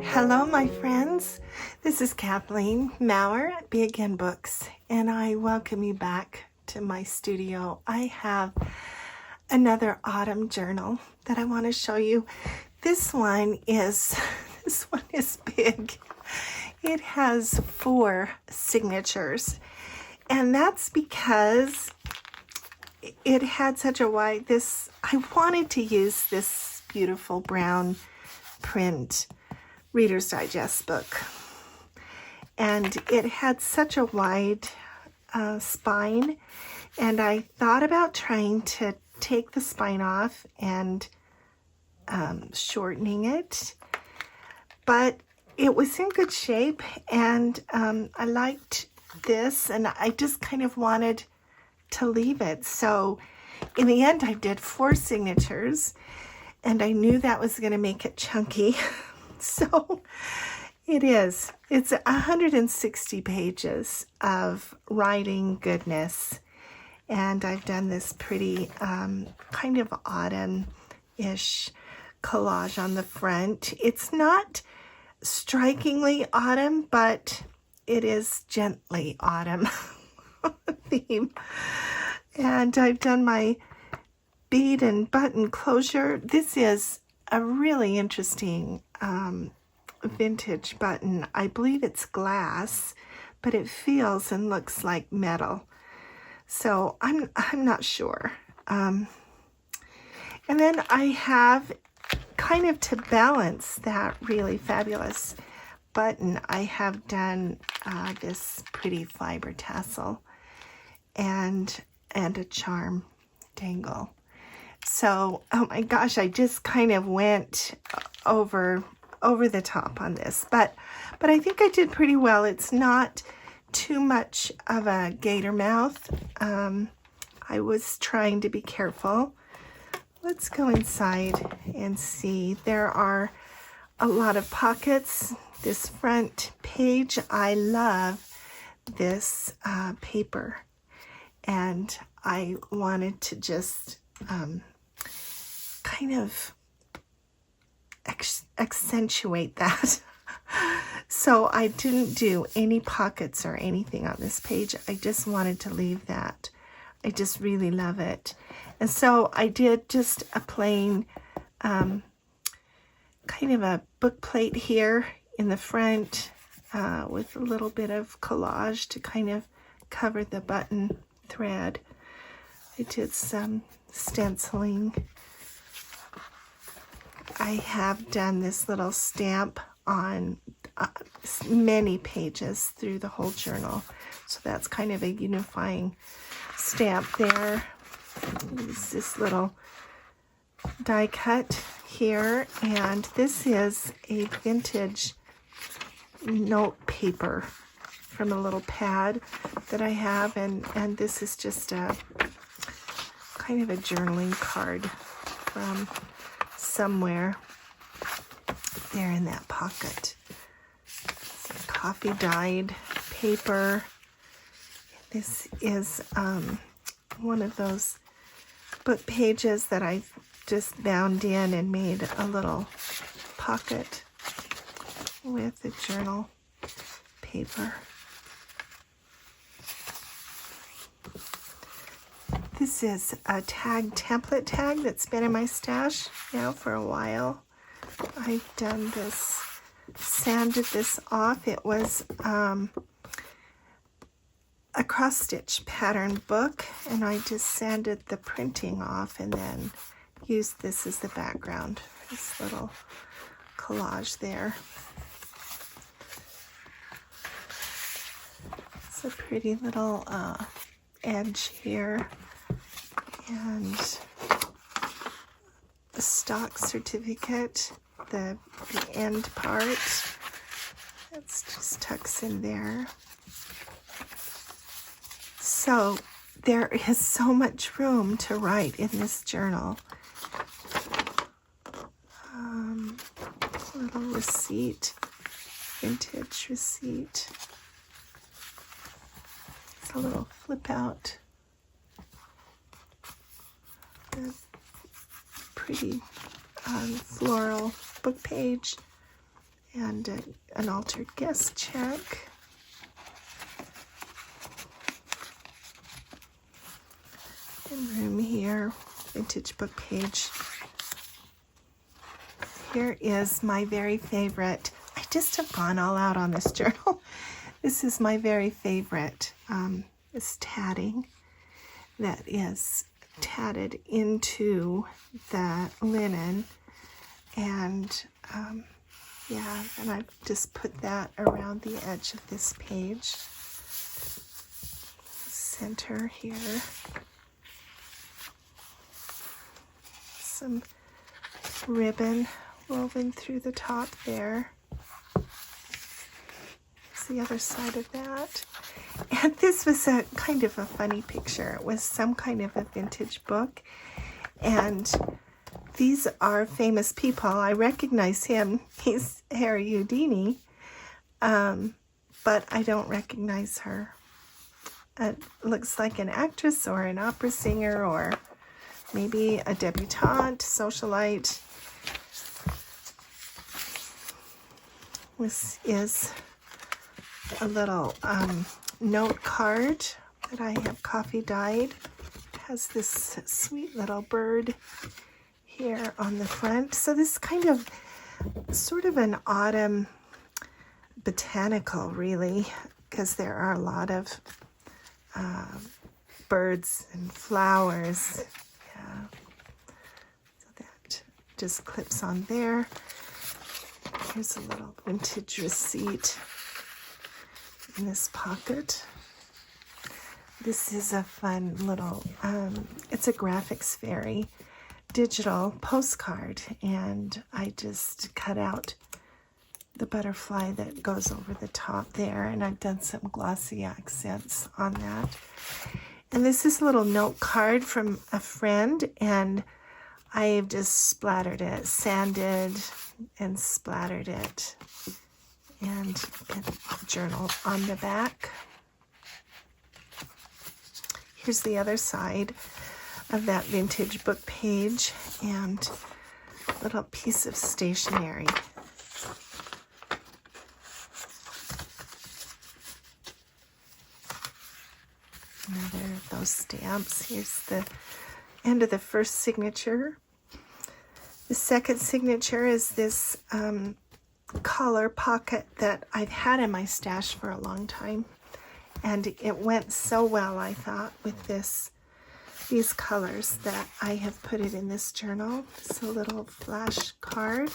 Hello, my friends. This is Kathleen Maurer at Be Again Books, and I welcome you back to my studio. I have another autumn journal that I want to show you. This one is big. It has 4 signatures, and that's because it had such a wide. I wanted to use this beautiful brown print Reader's Digest book, and it had such a wide spine, and I thought about trying to take the spine off and shortening it, but it was in good shape, and I liked this, and I just kind of wanted to leave it. So in the end I did 4 signatures, and I knew that was going to make it chunky. So it's 160 pages of writing goodness, and I've done this pretty kind of autumn-ish collage on the front. It's not strikingly autumn, but it is gently autumn theme. And I've done my bead and button closure. This is a really interesting vintage button. I believe it's glass, but it feels and looks like metal. So I'm not sure. And then I have, kind of to balance that really fabulous button, I have done this pretty fiber tassel and a charm dangle. So, oh my gosh, I just kind of went over the top on this, but I think I did pretty well. It's not too much of a gator mouth. I was trying to be careful. Let's go inside and see. There are a lot of pockets. This front page, I love this paper, and I wanted to just kind of accentuate that. So I didn't do any pockets or anything on this page. I just wanted to leave that. I just really love it. And so I did just a plain kind of a book plate here in the front with a little bit of collage to kind of cover the button thread. I did some stenciling. I have done this little stamp on many pages through the whole journal. So that's kind of a unifying stamp there. There's this little die cut here, and this is a vintage note paper from a little pad that I have, and this is just a kind of a journaling card from somewhere there in that pocket. It's coffee dyed paper. This is one of those book pages that I just bound in and made a little pocket with the journal paper. This is a template tag that's been in my stash now for a while. I've done this, sanded this off. It was a cross-stitch pattern book, and I just sanded the printing off and then used this as the background for this little collage there. It's a pretty little edge here, and a stock certificate, the end part, that's just tucks in there. So there is so much room to write in this journal. receipt, vintage receipt. It's a little flip out. A pretty floral book page and an altered guest check. And room here, vintage book page. Here is my very favorite. I just have gone all out on this journal. This is my very favorite. This tatting that is tatted into the linen, and yeah, and I've just put that around the edge of this page. Center here. Some ribbon woven through the top there. Here's the other side of that. And this was a kind of a funny picture. It was some kind of a vintage book. And these are famous people. I recognize him. He's Harry Houdini. But I don't recognize her. It looks like an actress or an opera singer or maybe a debutante, socialite. This is a little note card that I have coffee dyed. It has this sweet little bird here on the front. So this is kind of sort of an autumn botanical, really, because there are a lot of birds and flowers. Yeah. So that just clips on there. Here's a little vintage receipt in this pocket. This is a fun little, it's a Graphics Fairy digital postcard, and I just cut out the butterfly that goes over the top there, and I've done some glossy accents on that. And this is a little note card from a friend, and I've just splattered it, sanded and splattered it, and a journal on the back. Here's the other side of that vintage book page, and a little piece of stationery. Another of those stamps. Here's the end of the first signature. The second signature is this collar pocket that I've had in my stash for a long time, and it went so well, I thought, with these colors that I have put it in this journal. It's a little flash card.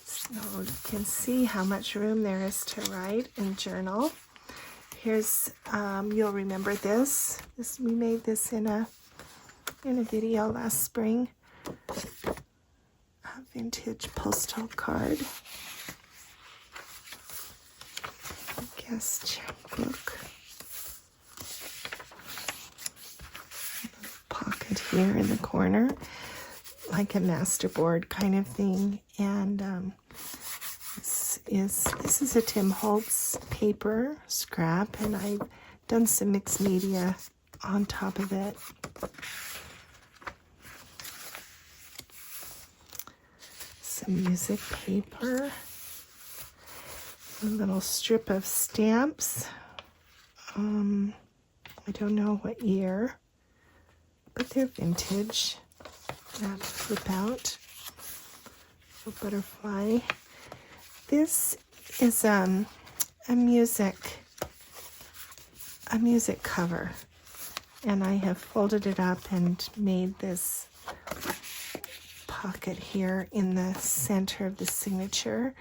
So you can see how much room there is to write and journal. Here's, you'll remember this. We made this in a video last spring. A vintage postal card. Guest checkbook. Pocket here in the corner, like a masterboard kind of thing. And this is a Tim Holtz paper scrap, and I've done some mixed media on top of it. Some music paper, a little strip of stamps. I don't know what year, but they're vintage. That flip out. A butterfly. This is a music cover, and I have folded it up and made this pocket here in the center of the signature.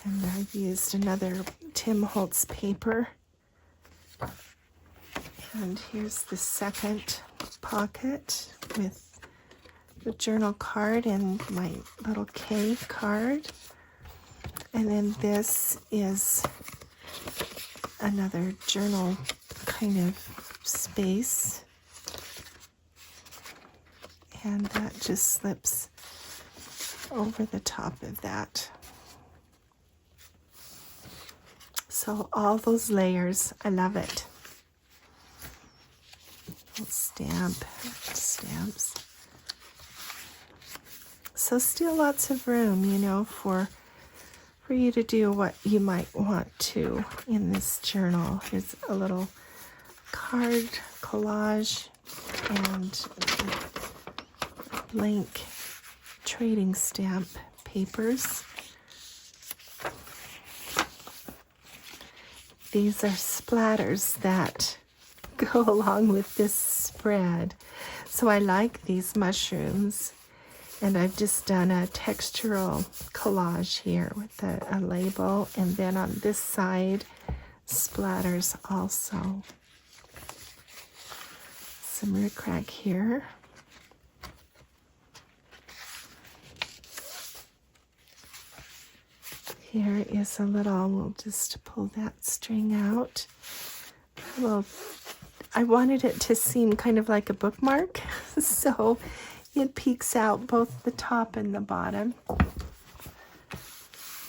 And I've used another Tim Holtz paper. And here's the second pocket with the journal card and my little K card. And then this is another journal kind of space. and that just slips over the top of that. So all those layers, I love it. Stamps. So still lots of room, you know, for you to do what you might want to in this journal. Here's a little card collage and blank trading stamp papers. These are splatters that go along with this spread. So I like these mushrooms, and I've just done a textural collage here with a label, and then on this side, splatters also. Some rickrack here. Here is a little, we'll just pull that string out. Well, I wanted it to seem kind of like a bookmark, so it peeks out both the top and the bottom.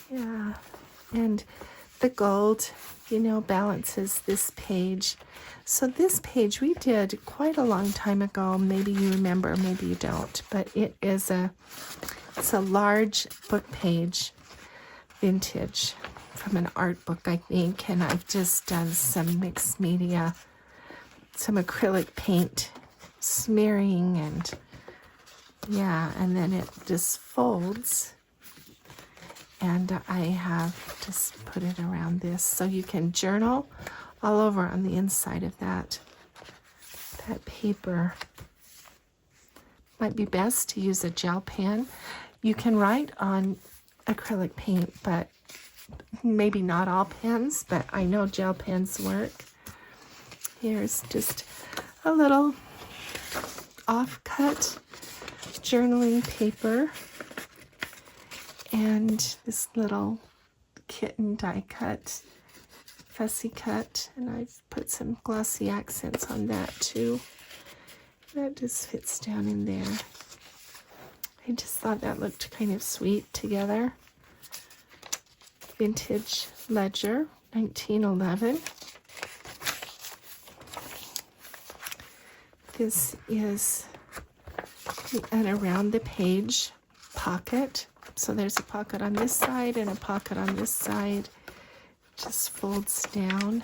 Yeah, and the gold, you know, balances this page. So this page we did quite a long time ago. Maybe you remember, maybe you don't, but it's a large book page, vintage, from an art book, I think, and I've just done some mixed media, some acrylic paint smearing, and yeah, and then it just folds, and I have just put it around this so you can journal all over on the inside of that paper. Might be best to use a gel pen. You can write on acrylic paint, but maybe not all pens, but I know gel pens work. Here's just a little off-cut journaling paper, and this little kitten die cut, fussy cut, and I've put some glossy accents on that too. That just fits down in there. I just thought that looked kind of sweet together. Vintage ledger, 1911. This is an around the page pocket. So there's a pocket on this side and a pocket on this side. Just folds down.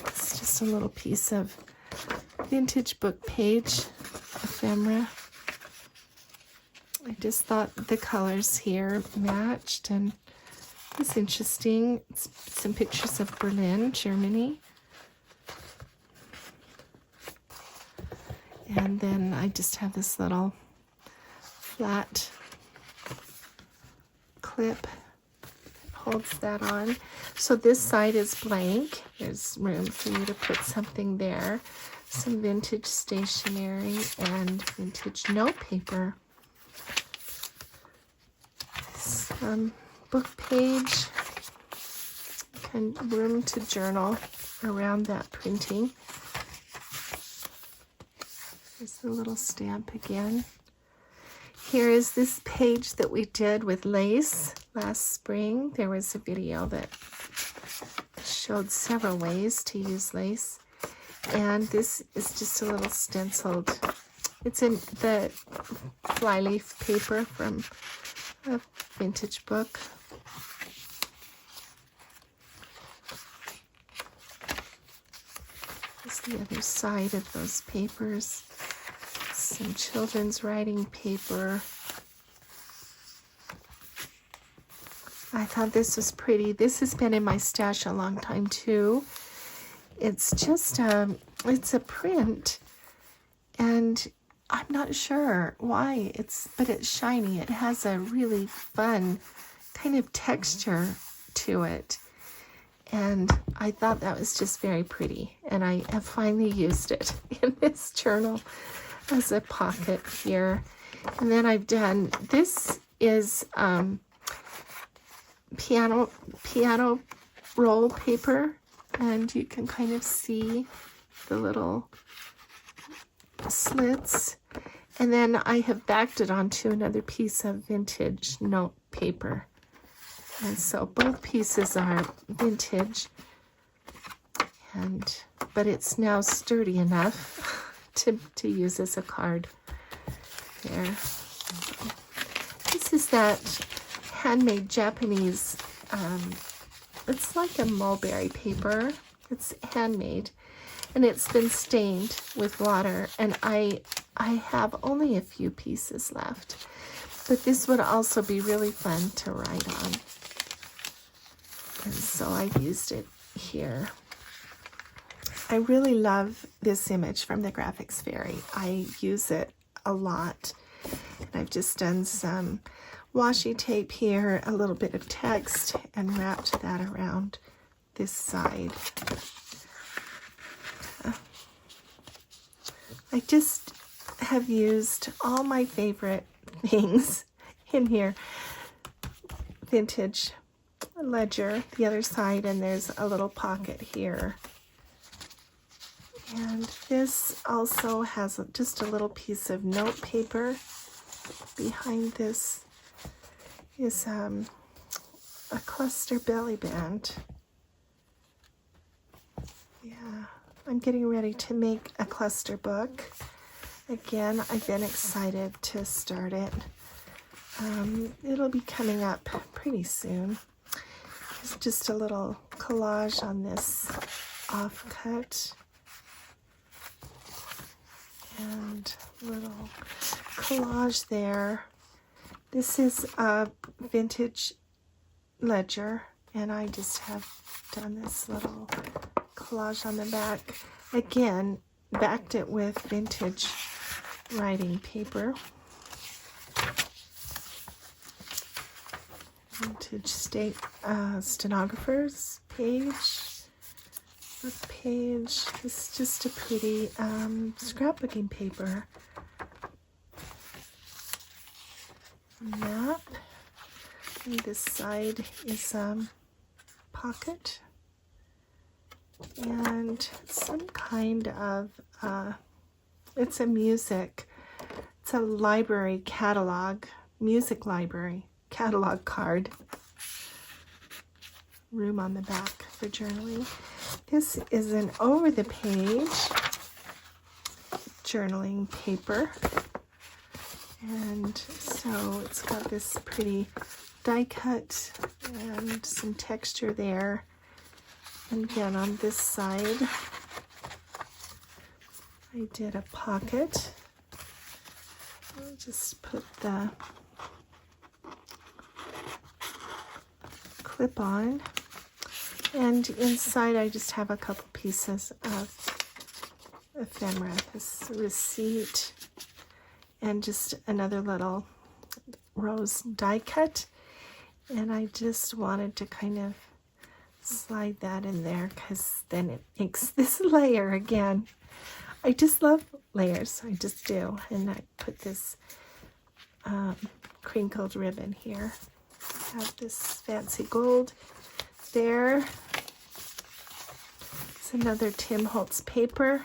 It's just a little piece of vintage book page ephemera. I just thought the colors here matched, and it's interesting. It's some pictures of Berlin, Germany. And then I just have this little flat clip that holds that on. So this side is blank. There's room for you to put something there. Some vintage stationery and vintage note paper. Book page, and room to journal around that printing. There's a little stamp again. Here is this page that we did with lace last spring. There was a video that showed several ways to use lace. And this is just a little stenciled. It's in the flyleaf paper from a vintage book. Here's the other side of those papers. Some children's writing paper. I thought this was pretty. This has been in my stash a long time too. It's just it's a print, and I'm not sure why but it's shiny. It has a really fun kind of texture to it, and I thought that was just very pretty, and I have finally used it in this journal as a pocket here. And then I've done, this is piano roll paper, and you can kind of see the little slits, and then I have backed it onto another piece of vintage note paper. And so both pieces are vintage, but it's now sturdy enough to use as a card. There. This is that handmade Japanese, it's like a mulberry paper. It's handmade, and it's been stained with water, and I have only a few pieces left. But this would also be really fun to write on. And so I used it here. I really love this image from the Graphics Fairy. I use it a lot. And I've just done some washi tape here, a little bit of text, and wrapped that around this side. I just have used all my favorite things in here. Vintage ledger, the other side, and there's a little pocket here. And this also has just a little piece of note paper. Behind this is a cluster belly band. Yeah, I'm getting ready to make a cluster book. Again, I've been excited to start it. It'll be coming up pretty soon. It's just a little collage on this offcut. And little collage there. This is a vintage ledger, and I just have done this little collage on the back. Again, backed it with vintage writing paper. Vintage stenographer's page. Page. This is just a pretty scrapbooking paper. Map. And this side is pocket. And some kind of it's a library catalog, music library catalog card. Room on the back for journaling. This is an over-the-page journaling paper, and so it's got this pretty die cut and some texture there. And again, on this side, I did a pocket. I'll just put the clip on. And inside I just have a couple pieces of ephemera, this receipt, and just another little rose die cut. And I just wanted to kind of slide that in there because then it makes this layer again. I just love layers, I just do. And I put this crinkled ribbon here. I have this fancy gold there. It's another Tim Holtz paper,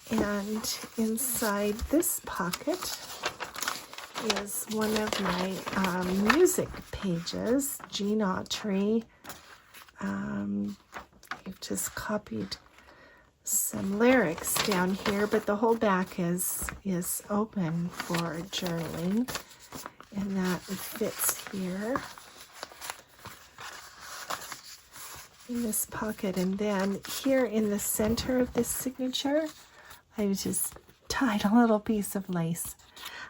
and inside this pocket is one of my music pages, Gene Autry. I've just copied some lyrics down here, but the whole back is open for journaling, and that fits here in this pocket. And then here in the center of this signature, I just tied a little piece of lace.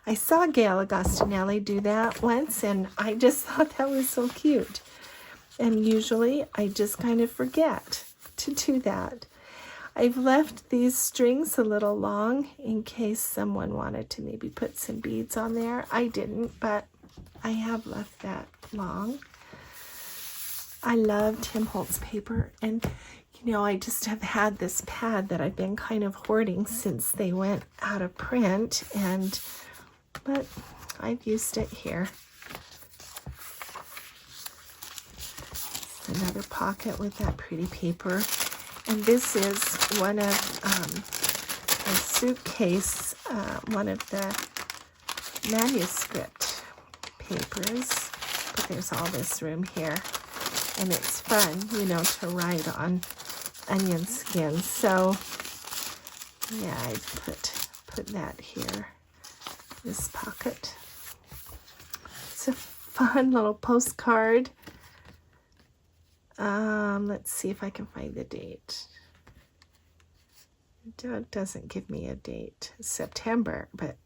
I saw Gail Agostinelli do that once, and I just thought that was so cute. And usually I just kind of forget to do that. I've left these strings a little long in case someone wanted to maybe put some beads on there. I didn't, but I have left that long. I love Tim Holtz paper, and you know, I just have had this pad that I've been kind of hoarding since they went out of print, but I've used it here. Another pocket with that pretty paper. And this is one of a suitcase, one of the manuscript papers. But there's all this room here. And it's fun, you know, to write on onion skins. So, yeah, I put that here. This pocket. It's a fun little postcard. Let's see if I can find the date. It doesn't give me a date. September, but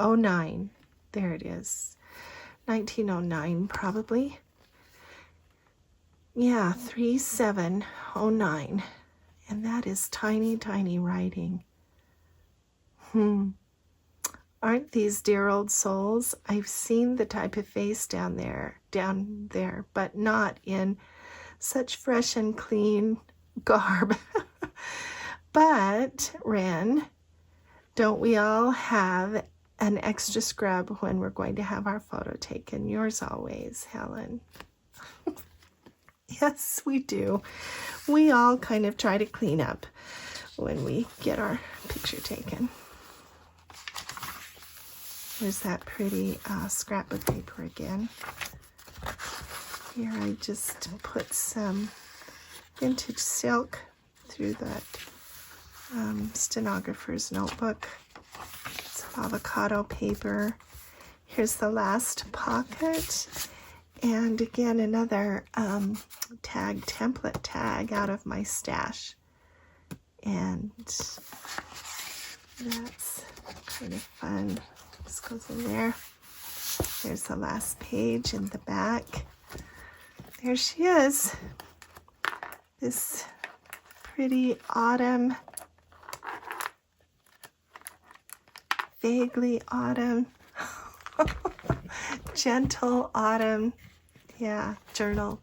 09. There it is. 1909 probably. Yeah, 3709. And that is tiny, tiny writing. Aren't these dear old souls? I've seen the type of face down there, but not in such fresh and clean garb. But, Wren, don't we all have an extra scrub when we're going to have our photo taken? Yours always, Helen. Yes, we do. We all kind of try to clean up when we get our picture taken. There's that pretty scrap of paper again. Here I just put some vintage silk through that stenographer's notebook. It's avocado paper. Here's the last pocket. And again, another template tag out of my stash. And that's kind of fun. This goes in there. There's the last page in the back. There she is. This pretty autumn, vaguely autumn, gentle autumn, yeah, journal.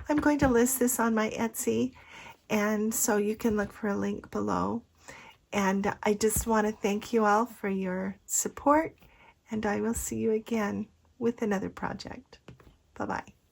I'm going to list this on my Etsy, and so you can look for a link below. And I just want to thank you all for your support, and I will see you again with another project. Bye-bye.